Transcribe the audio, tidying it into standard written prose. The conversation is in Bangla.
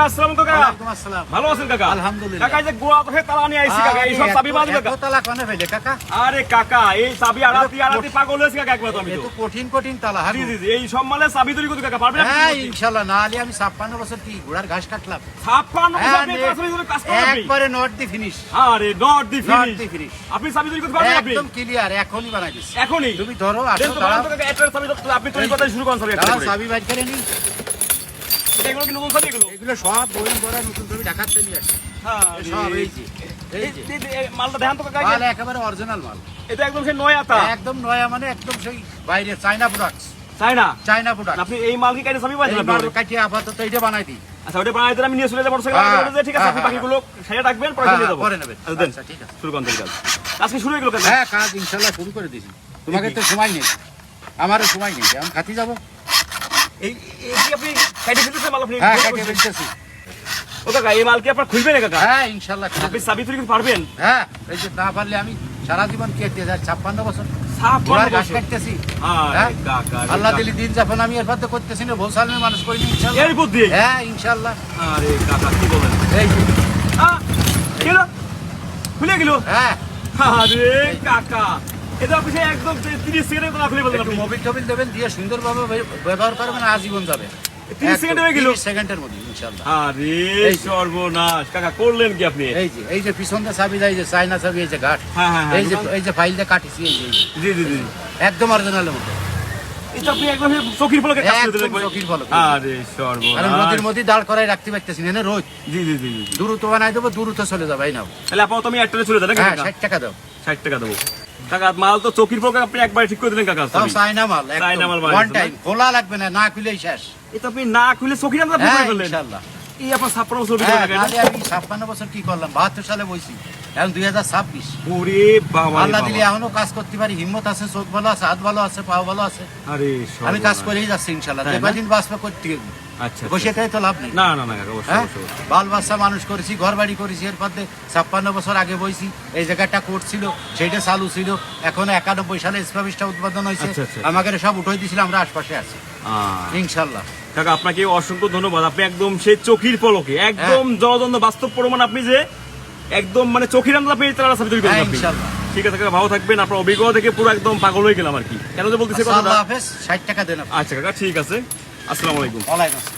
আসসালামু আলাইকুম কাকা। ওয়ালাইকুম আসসালাম। ভালো আছেন কাকা? আলহামদুলিল্লাহ। কাকা এই যে গোয়া থেকে তালা নিয়ে আইছি কাকা, এই সব চাবি বাজবে কাকা। কত তালা কোনে ফেলে কাকা? আরে কাকা এই চাবি আড়াতি পাগল হয়েছে কাকা একবার তো আমি তো। এত কঠিন তালা জি জি জি, এই সব মালে চাবি তৈরি করতে কাকা পারবেন আপনি? হ্যাঁ ইনশাআল্লাহ, না হলে আমি 56 বছর কি ঘোড়ার ঘাস কাটলাম। 56 বছর আপনি চাবি তৈরি কাজ করেন আপনি? একবারে নট দি ফিনিশ। আরে নট দি ফিনিশ। আপনি চাবি তৈরি করতে পারবেন আপনি? একদম ক্লিয়ার, এখনই বানাই দিছি। এখনই তুমি ধরো আসো দেন তো দাঁড়াও। কাকা একটা চাবি আপনি তৈরি করতে শুরু করেন চাবি একটা দাঁড়াও, করে। চাবি বাইর করে নি। এগুলো কি নতুন চাবি এগুলো? এগুলো সব বই বড় নতুন ছবি ঢাকাতে নিয়ে আসছে। হ্যাঁ সব এই যে এই মালটা দেখান তো কাকা। মাল একেবারে অরিজিনাল মাল। এটা একদম সেই নয়া তা। একদম নয়া, মানে একদম সেই বাইরে চায়না প্রোডাক্টস। China product. আপনি এই মাল কি কাটে চাবি পাইছেন এই আপনি? মাল কাটিয়ে আপাতত এইটা বানাই দিই। আচ্ছা ওটা বানাই দিলে আমি নিয়ে চলে যাব মোটরসাইকেল, ঠিক আছে? আপনি বাকিগুলো সাইডে রাখবেন, পরে নিয়ে যাব। পরে নেবেন। আচ্ছা দেন, আচ্ছা ঠিক আছে। শুরু করেন তাহলে কাজ। আজকে শুরু হয়ে গেল কাজ। হ্যাঁ, কাজ ইনশাআল্লাহ শুরু করে দিয়েছি। তোমাকে তো সময় নেই, আমারও সময় নেই, আমি খাতি যাবো। এই কি আপনি কাটে ফেলতেছেন মাল আপনি? হ্যাঁ, কাটিয়ে ফেলতেছি। ও কাকা এই মাল কি আপনার খুলবেন না কাকা? হ্যাঁ ইনশাআল্লাহ। আপনি চাবি তৈরি করতে পারবেন? হ্যাঁ, এই যে না পারলে আমি সারা জীবন কেটে যাই 56 বছর সাফ ঘোড়ার ঘাস বছর। কাটতেছি। আরে হ্যাঁ? কাকা আল্লাহ দিলি দিন যাপন আমি এরপর তো করতেছি না, ভোসাল নিয়ে মানুষ করিনি ইনশাআল্লাহ। এর বুদ্ধি। হ্যাঁ ইনশাআল্লাহ। আরে কাকা কি বলেন? এই যে কি হলো? খুলে গেল? হ্যাঁ, আরে কাকা এটা আপনি সেই একদম 30 সেকেন্ডে তো না খুলে বললেন একটু আপনি। মোবিল টোবিল দেবেন, দিয়ে সুন্দরভাবে ব্যবহার করবেন, আজীবন যাবে। 30 সেকেন্ড হয়ে গেল? 30 সেকেন্ডের মধ্যে ইনশাআল্লাহ। আরে এই যে। সর্বনাশ কাকা করলেন কি আপনি? এই যে পিছন দিয়ে চাবি যায়, যে চায়না চাবি, এই যে ঘাট, হ্যাঁ, হ্যাঁ, এই যে ফাইল দিয়ে কাটিছি, এই যে জি জি জি, একদম অরিজিনালের মতো। এটা আপনি একদম চোখের পলকে কাজ করে একদম দিলেন। চোখের পলকে। আরে সর্বনাশ। কারণ নদীর মধ্যে দাঁড় করাই রাখতে পারতেছি না, রোদ জি জি জি জি। দ্রুত বানাই দেবো, দ্রুত চলে যাবে। এই নাও। তাহলে আপাতত আমি একটাতে চলে যাই নাকি হ্যাঁ, কাকা? 60 টাকা দাও। 60 টাকা দেবো। কাকা মাল তো চোখের পলকে আপনি একবার ঠিক করে দিলেন কাকা। তাও চায়না মাল, চায়না মাল বানাই ওয়ান দিয়েছেন, টাইম, খোলা লাগবে না, না খুলেই শেষ। এটা আপনি না খুলে চোখের আমরা হ্যাঁ বুঝে ফেললেন। ইনশাআল্লাহ। এই আপনার 56 বছর ভিতরে হ্যাঁ, কাকা নাহলে এটা? আমি 56 বছর কি করলাম, 72 সালে বইছি, এখন 2026। ওরে বাবা রে আল্লাহ বাবা। দিলে এখনো কাজ করতে পারি, হিম্মত আছে, চোখ ভালো আছে, হাত ভালো আছে, পাও ভালো আছে। আরে আমি কাজ সর্বনাশ। করেই যাচ্ছি ইনশাআল্লাহ। তাই যে না? কদিন বাঁচবে করতে হবে, আচ্ছা বসে থেকে তো লাভ নেই। না না না কাকা অবশ্যই হ্যাঁ, অবশ্যই। বাল বাচ্চা মানুষ করেছি, ঘর বাড়ি করেছি, এরপর 56 বছর আগে বইছি। এই জায়গাটা কোর্ট ছিল, সেইটা চালু ছিল, এখন 91 সালে স্পাবিশটা উৎপাদন হয়েছে। আচ্ছা, আচ্ছা। আমাকে সব উঠাই দিয়েছিল, আমরা আশপাশে আছি আহ, ইনশাআল্লাহ। কাকা আপনাকে অসংখ্য ধন্যবাদ। আপনি একদম সেই চোখের পলকে একদম জলদন্দ বাস্তব প্রমাণ, আপনি যে একদম মানে চোখের আন্দাজ আপনি তারা চাবি তৈরি করেন হ্যাঁ, আপনি। ইনশাআল্লাহ। ঠিক আছে কাকা, ভালো থাকবেন। আপনার অভিজ্ঞতা থেকে পুরো একদম পাগল হয়ে গেলাম আর কি। কেন যে বলতেছে আচ্ছা, কথাটা। আল্লাহ হাফেজ। 60 টাকা দেন আপনি। আচ্ছা কাকা ঠিক আছে, আসসালামু আলাইকুম। ওয়ালাইকুম আসসালাম।